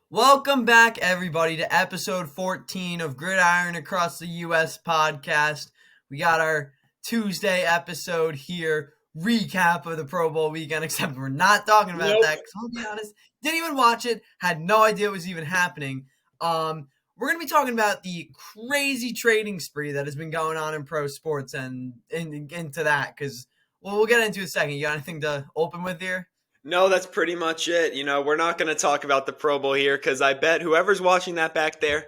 Welcome back, everybody, to episode 14 of Gridiron Across the U.S. podcast. We got our Tuesday episode here, recap of the Pro Bowl weekend, except we're not talking about that because I'll be honest, didn't even watch it, had no idea it was even happening. We're going to be talking about the crazy trading spree that has been going on in pro sports and into that because, we'll get into it in a second. You got anything to open with here? No, that's pretty much it. We're not going to talk about the Pro Bowl here because I bet whoever's watching that back there,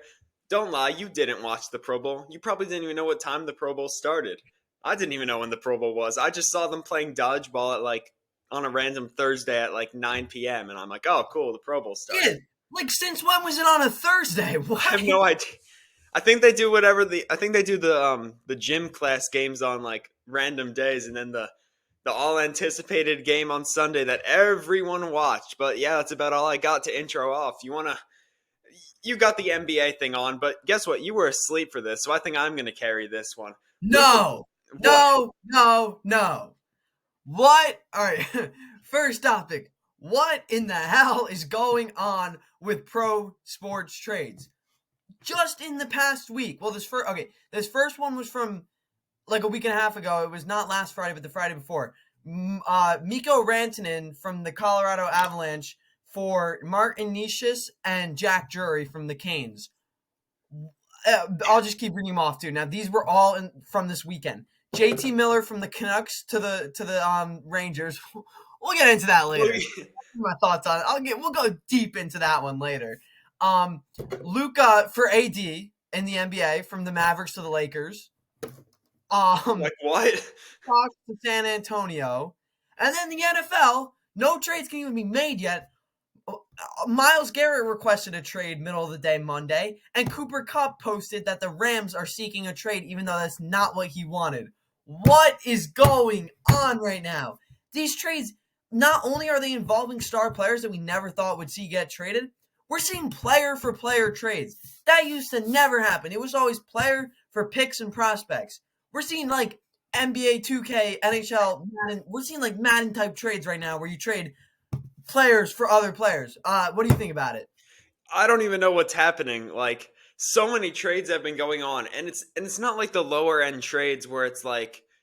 don't lie, you didn't watch the Pro Bowl. You probably didn't even know what time the Pro Bowl started. I didn't even know when the Pro Bowl was. I just saw them playing dodgeball at on a random Thursday at 9 p.m. And I'm like, oh, cool, the Pro Bowl started. Yeah, since when was it on a Thursday? What? I have no idea. I think they do the gym class games on random days, and then the all anticipated game on Sunday that everyone watched. But yeah, that's about all I got to intro off. You got the NBA thing on, but guess what? You were asleep for this, so I think I'm going to carry this one. No. What? All right. First topic. What in the hell is going on with pro sports trades? Just in the past week. Well, this first one was from a week and a half ago. It was not last Friday, but the Friday before. Mikko Rantanen from the Colorado Avalanche for Martin Nishis and Jack Drury from the Canes. I'll just keep reading them off too. Now these were all from this weekend. JT Miller from the Canucks to the Rangers. We'll get into that later. My thoughts on it. We'll go deep into that one later. Luka for AD in the NBA from the Mavericks to the Lakers. What? Fox to San Antonio. And then the NFL, no trades can even be made yet. Myles Garrett requested a trade middle of the day Monday, and Cooper Kupp posted that the Rams are seeking a trade even though that's not what he wanted. What is going on right now? These trades, not only are they involving star players that we never thought would see get traded, we're seeing player-for-player trades. That used to never happen. It was always player for picks and prospects. We're seeing NBA 2K, NHL, Madden. We're seeing Madden type trades right now where you trade players for other players. What do you think about it? I don't even know what's happening. So many trades have been going on, and it's not the lower end trades where it's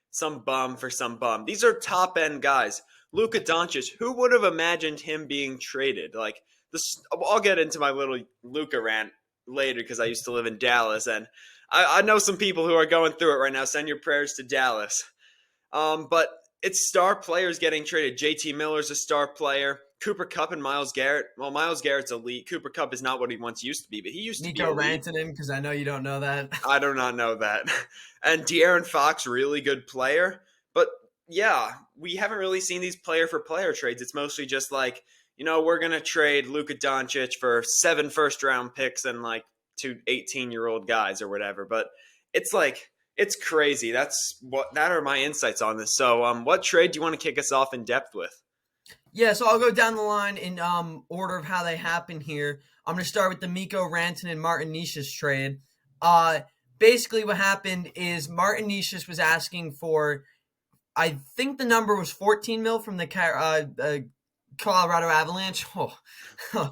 some bum for some bum. These are top end guys. Luka Doncic, who would have imagined him being traded? I'll get into my little Luka rant later because I used to live in Dallas, and I know some people who are going through it right now. Send your prayers to Dallas. But it's star players getting traded. JT Miller's a star player. Cooper Kupp and Myles Garrett. Well, Myles Garrett's elite. Cooper Kupp is not what he once used to be, but he used to be elite. Mikko Rantanen, because I know you don't know that. I do not know that. And De'Aaron Fox, really good player. But yeah, we haven't really seen these player-for-player trades. It's mostly just we're going to trade Luka Doncic for 7 first-round picks and 2 18-year-old guys or whatever. But it's crazy. That are my insights on this. So what trade do you want to kick us off in depth with? Yeah, so I'll go down the line in order of how they happen here. I'm going to start with the Mikko Rantanen and Martin Nishis trade. Basically what happened is Martin Nishis was asking for, I think the number was $14 million from the Colorado Avalanche. A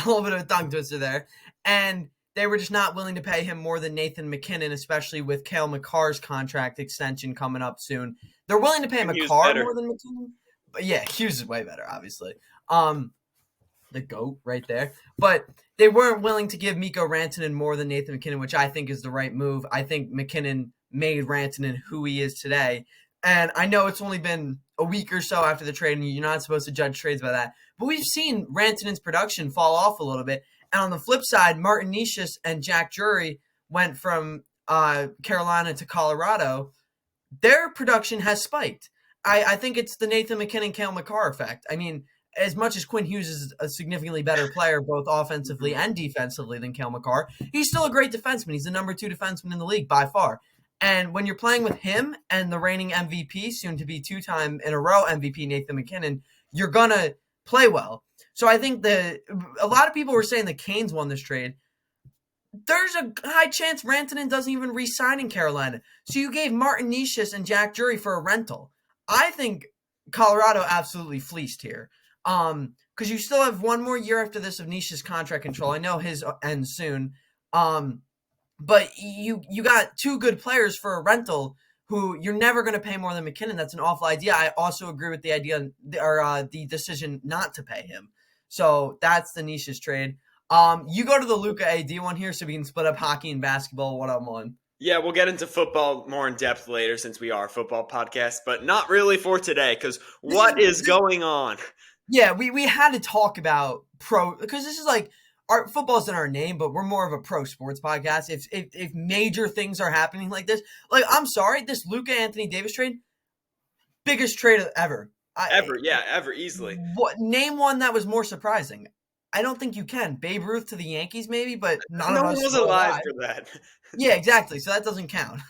little bit of a tongue twister there. And they were just not willing to pay him more than Nathan MacKinnon, especially with Cale Makar's contract extension coming up soon. They're willing to pay Makar more than McKinnon. But yeah, Hughes is way better, obviously. The GOAT right there. But they weren't willing to give Mikko Rantanen more than Nathan MacKinnon, which I think is the right move. I think McKinnon made Rantanen who he is today. And I know it's only been a week or so after the trade, and you're not supposed to judge trades by that. But we've seen Rantanen's production fall off a little bit. And on the flip side, Martin Nishis and Jack Drury went from Carolina to Colorado. Their production has spiked. I think it's the Nathan MacKinnon, Cale Makar effect. I mean, as much as Quinn Hughes is a significantly better player, both offensively and defensively than Cale Makar, he's still a great defenseman. He's the number 2 defenseman in the league by far. And when you're playing with him and the reigning MVP, soon to be 2-time in a row MVP, Nathan MacKinnon, you're going to play well. So I think a lot of people were saying the Canes won this trade. There's a high chance Rantanen doesn't even re-sign in Carolina. So you gave Martin Nishis and Jack Drury for a rental. I think Colorado absolutely fleeced here. because you still have one more year after this of Nisha's contract control. I know his ends soon. But you got two good players for a rental who you're never going to pay more than McKinnon. That's an awful idea. I also agree with the idea or the decision not to pay him. So that's the Nisha's trade. You go to the Luka AD one here so we can split up hockey and basketball one-on-one. Yeah, we'll get into football more in depth later since we are a football podcast, but not really for today because what is going on? Yeah, we had to talk about because this is like our football's in our name, but we're more of a pro sports podcast. If major things are happening like this, like I'm sorry, this Luka Anthony Davis trade, biggest trade ever. Ever easily. Name one that was more surprising. I don't think you can. Babe Ruth to the Yankees, maybe, but no one was alive for that. Yeah, exactly. So that doesn't count.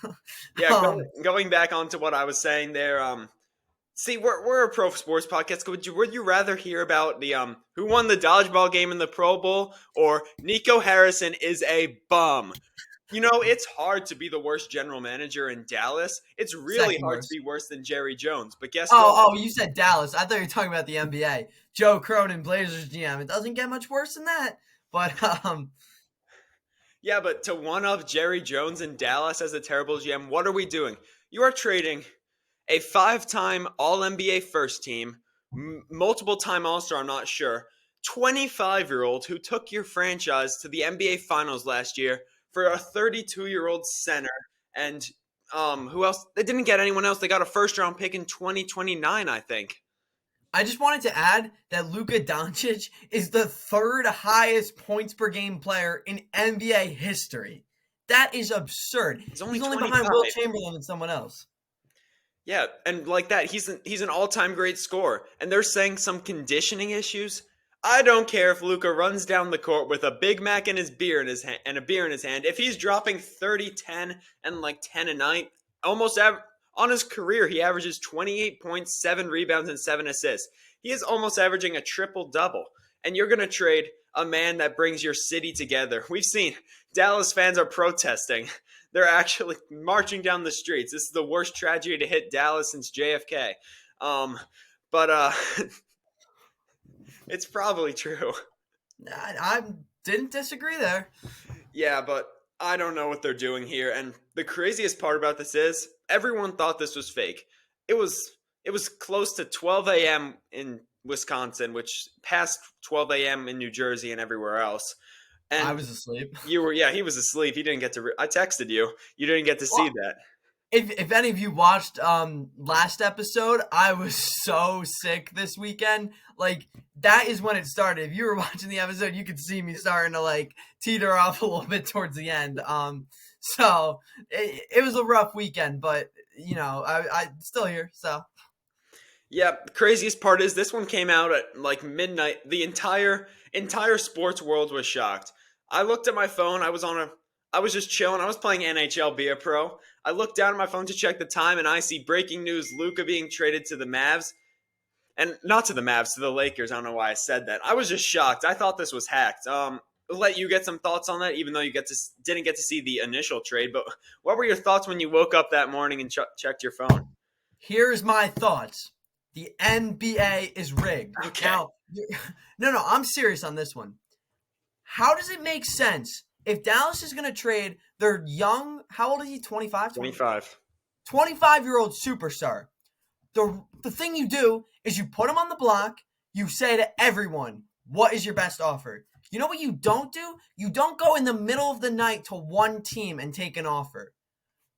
Yeah, going back onto what I was saying there. See, we're a pro sports podcast. Would you rather hear about the who won the dodgeball game in the Pro Bowl or Nico Harrison is a bum? You know, it's hard to be the worst general manager in Dallas. It's really hard to be worse than Jerry Jones. But guess what? Oh, you said Dallas. I thought you were talking about the NBA. Joe Cronin, Blazers GM. It doesn't get much worse than that. But yeah, but to one up Jerry Jones in Dallas as a terrible GM, what are we doing? You are trading a 5-time All-NBA first team, multiple-time All-Star, I'm not sure, 25-year-old who took your franchise to the NBA Finals last year for a 32-year-old center. And who else? They didn't get anyone else. They got a first-round pick in 2029, I think. I just wanted to add that Luka Doncic is the third highest points per game player in NBA history. That is absurd. He's only behind Will Chamberlain and someone else. Yeah, and like that, he's an all-time great scorer. And they're saying some conditioning issues. I don't care if Luka runs down the court with a Big Mac and a beer in his hand. If he's dropping 30, 10, and like 10 a night, on his career, he averages 28 points, 7 rebounds, and 7 assists. He is almost averaging a triple-double. And you're going to trade a man that brings your city together. We've seen Dallas fans are protesting. They're actually marching down the streets. This is the worst tragedy to hit Dallas since JFK. But it's probably true. I didn't disagree there. Yeah, but I don't know what they're doing here. And the craziest part about this is everyone thought this was fake. It was close to 12 a.m. in Wisconsin, which past 12 a.m. in New Jersey and everywhere else. And I was asleep. He was asleep. He didn't get to. I texted you. You didn't get to see that. If any of you watched last episode, I was so sick this weekend. Like that is when it started. If you were watching the episode, you could see me starting to like teeter off a little bit towards the end. So it was a rough weekend, but you know I'm still here. So yeah, the craziest part is this one came out at like midnight. The entire sports world was shocked. I looked at my phone. I was just chilling. I was playing NHL Be a Pro. I looked down at my phone to check the time, and I see breaking news: Luka being traded to the Mavs, and not to the Mavs, to the Lakers. I don't know why I said that. I was just shocked. I thought this was hacked. I'll let you get some thoughts on that, even though you didn't get to see the initial trade. But what were your thoughts when you woke up that morning and checked your phone? Here's my thoughts. The NBA is rigged. Okay. Now, no, I'm serious on this one. How does it make sense if Dallas is going to trade their young, how old is he, 25? 25. 25-year-old superstar. The thing you do is you put him on the block, you say to everyone, what is your best offer? You know what you don't do? You don't go in the middle of the night to one team and take an offer.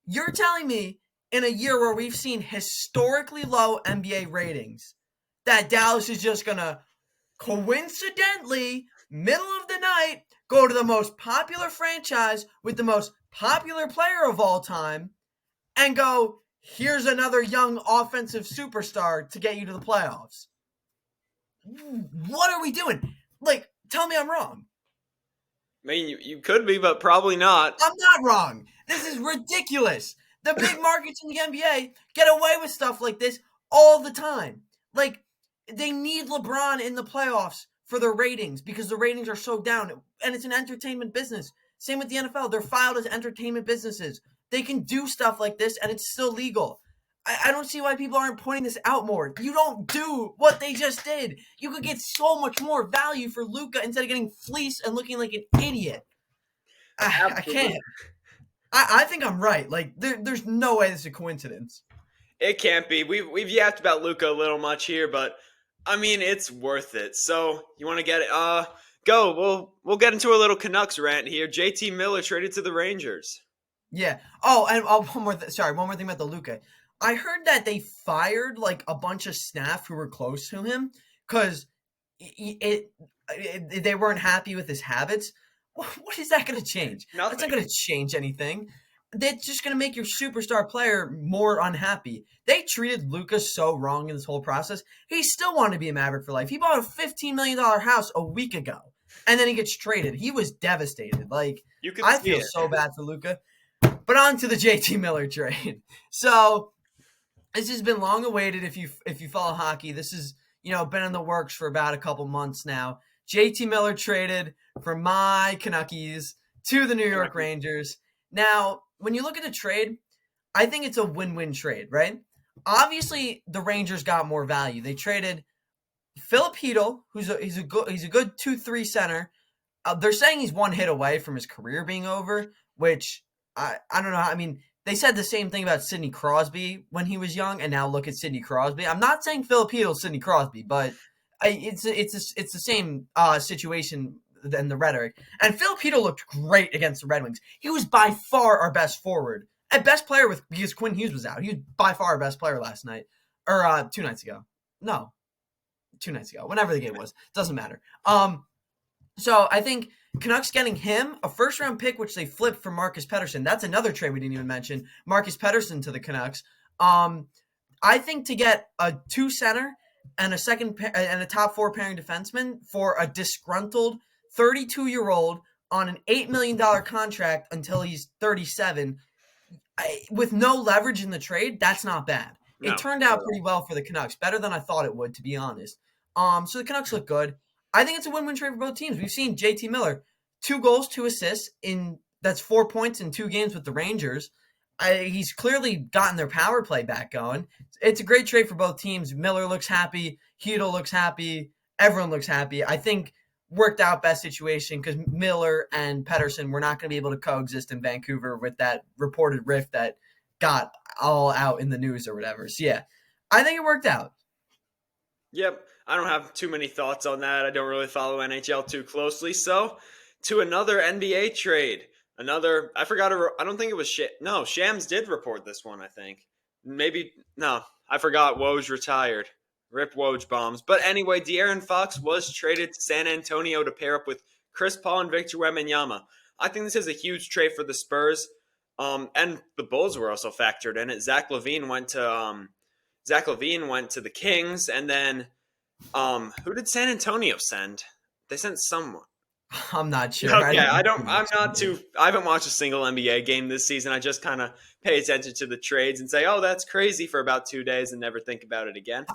You're telling me in a year where we've seen historically low NBA ratings that Dallas is just going to coincidentally, middle of the night, go to the most popular franchise with the most popular player of all time and go, here's another young offensive superstar to get you to the playoffs. What are we doing? Like, tell me I'm wrong. I mean, you could be, but probably not. I'm not wrong. This is ridiculous. The big markets in the NBA get away with stuff like this all the time. Like, they need LeBron in the playoffs for their ratings because the ratings are so down. And it's an entertainment business. Same with the NFL. They're filed as entertainment businesses. They can do stuff like this and it's still legal. I don't see why people aren't pointing this out more. You don't do what they just did. You could get so much more value for Luka instead of getting fleeced and looking like an idiot. I Absolutely. can't. I think I'm right. Like there's no way this is a coincidence. It can't be. We've yapped about Luka a little much here, but I mean it's worth it. So you want to get it? Go. We'll get into a little Canucks rant here. JT Miller traded to the Rangers. Yeah. Oh, and one more thing about the Luka. I heard that they fired like a bunch of staff who were close to him because they weren't happy with his habits. What is that going to change? Nothing. That's not going to change anything. That's just going to make your superstar player more unhappy. They treated Lucas so wrong in this whole process. He still wanted to be a Maverick for life. He bought a $15 million house a week ago, and then he gets traded. He was devastated. Like, You can I see feel it. so bad for Luka. But on to the JT Miller trade. So this has been long awaited. If you follow hockey, this is been in the works for about a couple months now. JT Miller traded from my Canuckies to the New York Rangers. Now, when you look at the trade, I think it's a win-win trade, right? Obviously, the Rangers got more value. They traded Philip Hedl, he's a good 2-3 center. They're saying he's one hit away from his career being over, which I don't know. I mean, they said the same thing about Sidney Crosby when he was young, and now look at Sidney Crosby. I'm not saying Philip Hedl is Sidney Crosby, but it's the same situation than the rhetoric. And Philip Hedl looked great against the Red Wings. He was by far our best forward, and best player because Quinn Hughes was out. He was by far our best player last night, or 2 nights ago. No, 2 nights ago. Whenever the game was, doesn't matter. So I think Canucks getting him, a first-round pick, which they flipped for Marcus Pettersson. That's another trade we didn't even mention. Marcus Pettersson to the Canucks. I think to get a 2 center and a top 4 pairing defenseman for a disgruntled 32-year-old on an $8 million contract until he's 37, with no leverage in the trade, that's not bad. No, It turned out pretty well for the Canucks, better than I thought it would, to be honest. So the Canucks look good. I think it's a win-win trade for both teams. We've seen JT Miller, 2 goals, 2 assists that's 4 points in 2 games with the Rangers. He's clearly gotten their power play back going. It's a great trade for both teams. Miller looks happy. Hedl looks happy. Everyone looks happy. I think worked out best situation because Miller and Pettersson were not going to be able to coexist in Vancouver with that reported rift that got all out in the news or whatever. So yeah, I think it worked out. Yep. I don't have too many thoughts on that. I don't really follow NHL too closely. So, to another NBA trade. I don't think it was Shams did report this one, I think. I forgot Woj retired. Rip Woj bombs. But anyway, De'Aaron Fox was traded to San Antonio to pair up with Chris Paul and Victor Wembanyama. I think this is a huge trade for the Spurs. And the Bulls were also factored in it. Zach LaVine went to the Kings, and then who did San Antonio send? They sent someone. I'm not sure. Okay, I haven't watched a single NBA game this season. I just kind of pay attention to the trades and say, "Oh, that's crazy" for about 2 days and never think about it again.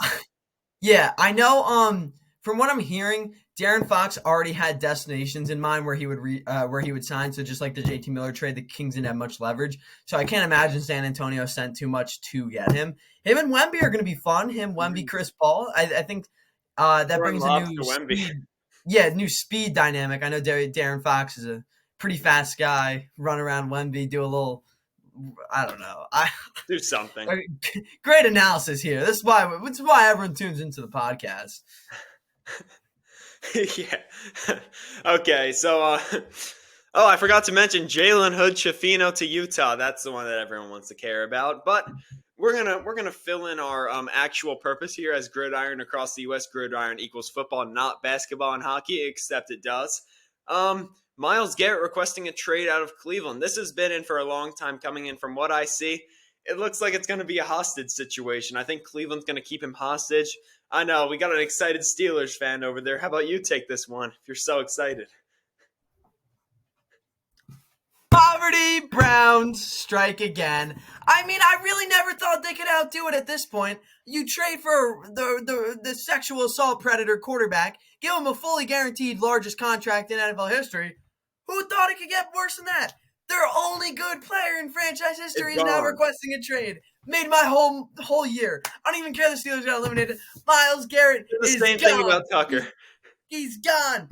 Yeah, I know. From what I'm hearing, De'Aaron Fox already had destinations in mind where he would sign. So just like the JT Miller trade, the Kings didn't have much leverage. So I can't imagine San Antonio sent too much to get him. Him and Wemby are going to be fun. Wemby, Chris Paul. I think that brings a new speed dynamic. I know De'Aaron Fox is a pretty fast guy. Run around Wemby, do a little. I don't know. Do something. Great analysis here. This is why everyone tunes into the podcast. Yeah. Okay. So, I forgot to mention Jalen Hood-Schifino to Utah. That's the one that everyone wants to care about. But we're gonna fill in our actual purpose here as Gridiron Across the U.S. Gridiron equals football, not basketball and hockey, except it does. Myles Garrett requesting a trade out of Cleveland. This has been in for a long time coming in. From what I see, it looks like it's going to be a hostage situation. I think Cleveland's going to keep him hostage. I know, we got an excited Steelers fan over there. How about you take this one if you're so excited? Poverty Browns strike again. I mean, I really never thought they could outdo it at this point. You trade for the sexual assault predator quarterback, give him a fully guaranteed largest contract in NFL history. Who thought it could get worse than that? Their only good player in franchise history is now requesting a trade. Made my whole year. I don't even care the Steelers got eliminated. Myles Garrett The is same thing gone. about Tucker. He's gone.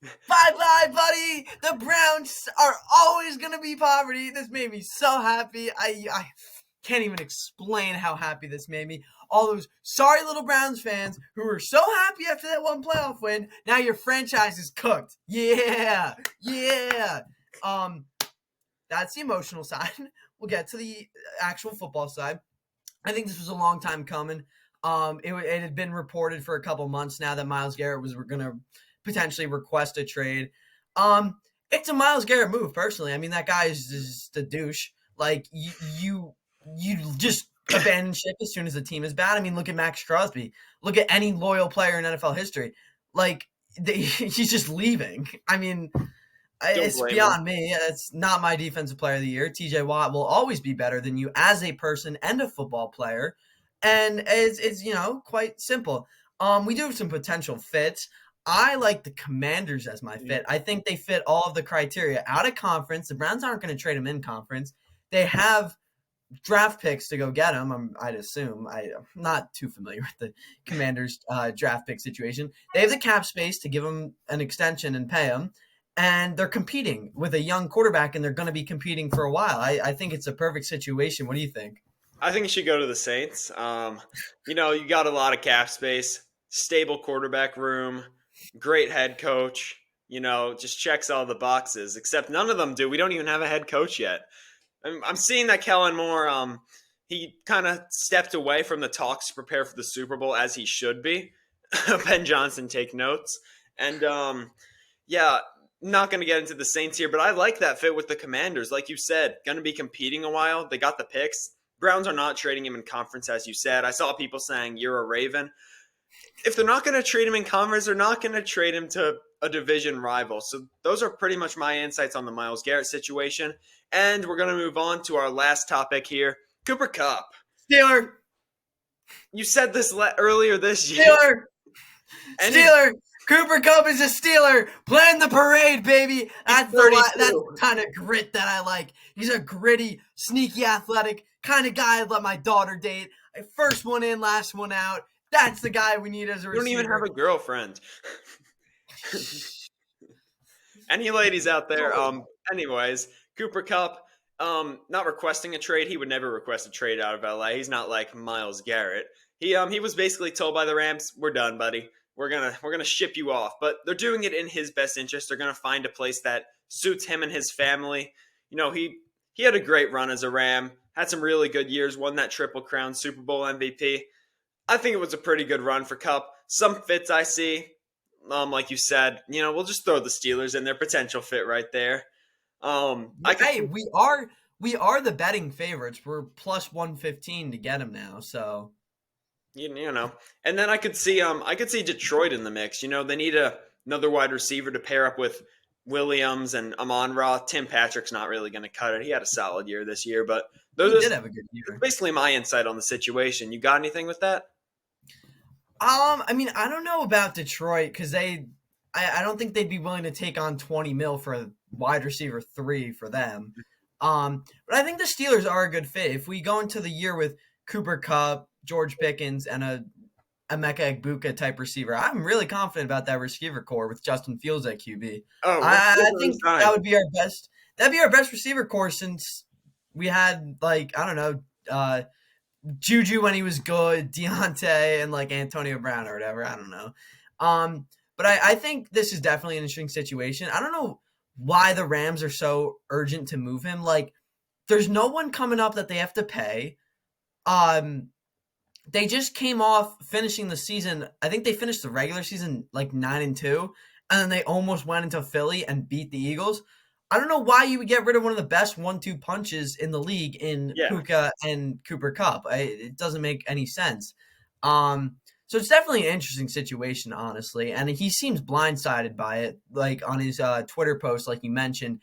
Bye-bye, buddy. The Browns are always going to be poverty. This made me so happy. I can't even explain how happy this made me. All those sorry little Browns fans who were so happy after that one playoff win, now your franchise is cooked. Yeah. That's the emotional side. We'll get to the actual football side. I think this was a long time coming. It had been reported for a couple months now that Myles Garrett was going to potentially request a trade. It's a Myles Garrett move, personally. I mean, that guy is just a douche. Like, you just abandon ship as soon as the team is bad. I mean, look at Max Crosby. Look at any loyal player in NFL history. Like, he's just leaving. I mean, it's beyond me. It's not my defensive player of the year. TJ Watt will always be better than you as a person and a football player. And it's quite simple. We do have some potential fits. I like the Commanders as my fit. I think they fit all of the criteria. Out of conference, the Browns aren't going to trade them in conference. They have draft picks to go get them, I'd assume. I'm not too familiar with the Commanders' draft pick situation. They have the cap space to give them an extension and pay them. And they're competing with a young quarterback, and they're going to be competing for a while. I think it's a perfect situation. What do you think? I think you should go to the Saints. You got a lot of cap space, stable quarterback room, great head coach, just checks all the boxes, except none of them do. We don't even have a head coach yet. I'm seeing that Kellen Moore, he kind of stepped away from the talks to prepare for the Super Bowl, as he should be. Ben Johnson, take notes. And, not going to get into the Saints here, but I like that fit with the Commanders. Like you said, going to be competing a while. They got the picks. Browns are not trading him in conference, as you said. I saw people saying, you're a Raven. If they're not going to trade him in conference, they're not going to trade him to a division rival. So those are pretty much my insights on the Myles Garrett situation. And we're going to move on to our last topic here, Cooper Kupp. Steeler. You said this earlier this year. Steeler. Cooper Kupp is a Steeler. Plan the parade, baby. That's the kind of grit that I like. He's a gritty, sneaky, athletic kind of guy I'd let my daughter date. First one in, last one out. That's the guy we need as a receiver. You don't even have a girlfriend. Any ladies out there? Anyways, Cooper Kupp, not requesting a trade. He would never request a trade out of LA. He's not like Myles Garrett. He was basically told by the Rams, "We're done, buddy. We're gonna ship you off." But they're doing it in his best interest. They're gonna find a place that suits him and his family. He had a great run as a Ram. Had some really good years. Won that Triple Crown Super Bowl MVP. I think it was a pretty good run for Kupp. Some fits I see, like you said, we'll just throw the Steelers in their potential fit right there. We are the betting favorites. We're plus 115 to get him now. So, and then I could see Detroit in the mix. They need another wide receiver to pair up with Williams and Amon-Ra. Tim Patrick's not really going to cut it. He had a solid year this year, but he did have a good year. Basically my insight on the situation. You got anything with that? I mean, I don't know about Detroit because I don't think they'd be willing to take on $20 million for a wide receiver 3 for them. But I think the Steelers are a good fit. If we go into the year with Cooper Kupp, George Pickens, and a Emeka Egbuka type receiver, I'm really confident about that receiver core with Justin Fields at QB. I think that would be our best. That'd be our best receiver core since we had Juju when he was good, Deontay, and Antonio Brown or whatever. I don't know. But I think this is definitely an interesting situation. I don't know why the Rams are so urgent to move him. There's no one coming up that they have to pay. They just came off finishing the season. I think they finished the regular season 9-2, and then they almost went into Philly and beat the Eagles. I don't know why you would get rid of one of the best 1-2 punches in the league in Puka and Cooper Kupp. It doesn't make any sense. So it's definitely an interesting situation, honestly. And he seems blindsided by it. On his Twitter post, like you mentioned,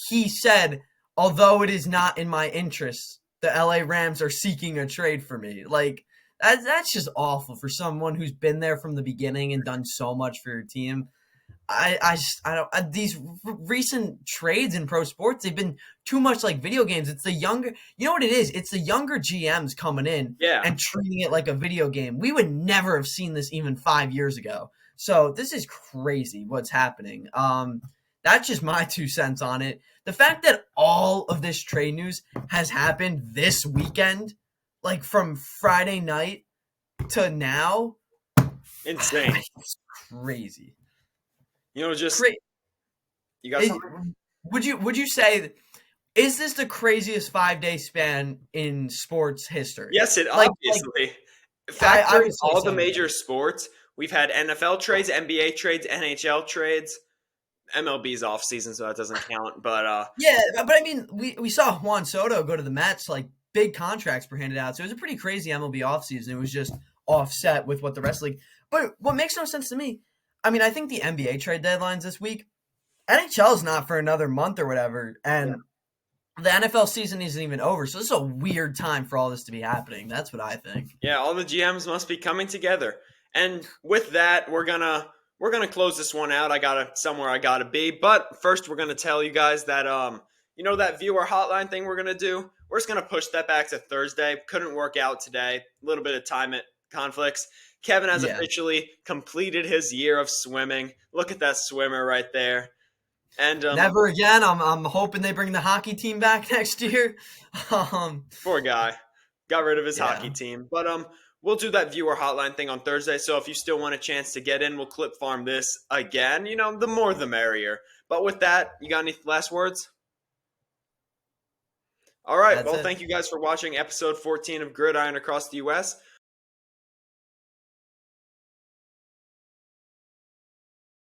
he said, although it is not in my interest, the LA Rams are seeking a trade for me. That's just awful for someone who's been there from the beginning and done so much for your team. I don't these recent trades in pro sports, they've been too much like video games. It's the younger, you know what it is? It's the younger GMs coming in Yeah. and treating it like a video game. We would never have seen this even 5 years ago. So this is crazy what's happening. That's just my 2 cents on it. The fact that all of this trade news has happened this weekend, like from Friday night to now, Insane. it's crazy. Just Cra- you got It- something? would you say, is this the craziest 5 day span in sports history? Yes, it Like obviously. I Factor in would say all the so. major sports. We've had NFL trades, NBA trades, NHL trades. MLB's off season, so that doesn't count. But Yeah, but I mean, we saw Juan Soto go to the Mets, like big contracts were handed out. So it was a pretty crazy MLB offseason. It was just offset with what the rest of the league. But what makes no sense to me, I mean, I think the NBA trade deadline's this week. NHL's not for another month or whatever, and the NFL season isn't even over. So this is a weird time for all this to be happening. That's what I think. yeah, all the GMs must be coming together. And with that, we're gonna close this one out. Somewhere I gotta be. But first, we're gonna tell you guys that that viewer hotline thing we're gonna do. We're just gonna push that back to Thursday. Couldn't work out today. A little bit of time conflicts. Kevin has Yeah. officially completed his year of swimming. Look at that swimmer right there. And Never again. I'm hoping they bring the hockey team back next year. Poor guy. Got rid of his Yeah. hockey team. But we'll do that viewer hotline thing on Thursday. So if you still want a chance to get in, we'll clip farm this again. The more the merrier. But with that, you got any last words? All right. That's Well, it. thank you guys for watching episode 14 of Gridiron Across the U.S.